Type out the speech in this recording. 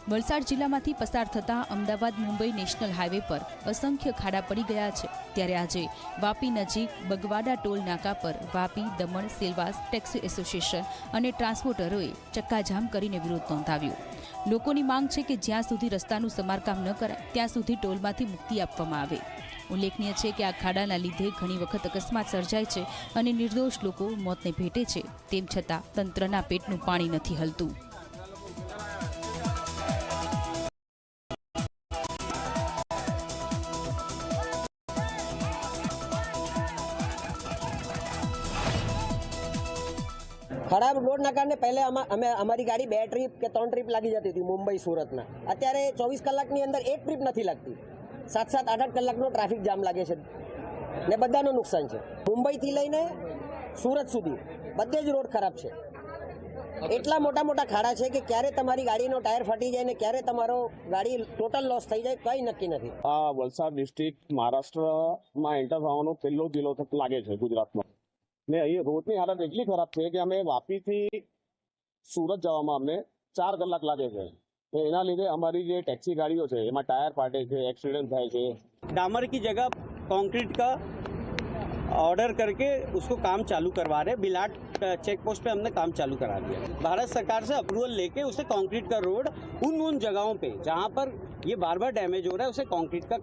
વલસાડ જિલ્લામાંથી પસાર થતા અમદાવાદ મુંબઈ નેશનલ હાઈવે પર અસંખ્ય ખાડા પડી ગયા છે। ત્યારે આજે વાપી નજીક બગવાડા ટોલ નાકા પર વાપી દમણ સેલવાસ ટેક્સી એસોસિએશન અને ટ્રાન્સપોર્ટરોએ ચક્કાજામ કરીને વિરોધ નોંધાવ્યો। લોકોની માંગ છે કે જ્યાં સુધી રસ્તાનું સમારકામ ન કરાય ત્યાં સુધી ટોલમાંથી મુક્તિ આપવામાં આવે। ઉલ્લેખનીય છે કે આ ખાડાના લીધે ઘણી વખત અકસ્માત સર્જાય છે અને નિર્દોષ લોકો મોતને ભેટે છે, તેમ છતાં તંત્રના પેટનું પાણી નથી હલતું। खराब रोड ना कारण पहले हमारी गाड़ी 2 ट्रीप के 3 ट्रीप लगी जाती थी मुंबई सूरत में। अत्यारे 24 कलाकनी अंदर 1 ट्रीप नहीं लगती, 7-7 8-8 कलाकनो ट्राफिक जाम लगे छे ने बधानो नुकसान छे। मुंबई थी लईने सूरत सुधी बधे ज रोड खराब छे। એટલા મોટા મોટા ખાડા છે કે ક્યારે તમારી ગાડીનો ટાયર ફાટી જાય ને ક્યારે તમારો ગાડી ટોટલ લોસ થઈ જાય કઈ નક્કી નથી। આ વલસાડ ડિસ્ટ્રિક્ટ મહારાષ્ટ્રમાં એન્ટર થવાનો પહેલો જિલ્લો લાગે છે ગુજરાતમાં ને અહીં રોડની હાલત એટલી ખરાબ છે કે અમે વાપીથી સુરત જવામાં અમને 4 કલાક લાગે છે। તો એના લીધે અમારી જે ટેક્સી ગાડીઓ છે એમાં ટાયર ફાટે છે, एक्सीडेंट થાય છે। डामर की जगह कंक्रीट का ऑर्डर करके उसको काम चालू करवा रहे। बिलाट चेक पोस्ट पे हमने काम चालू करा दिया। भारत सरकार से अप्रूवल लेके उसे कंक्रीट का रोड उन जगहों पे जहां पर ये बार बार डैमेज हो रहा है उसे कंक्रीट का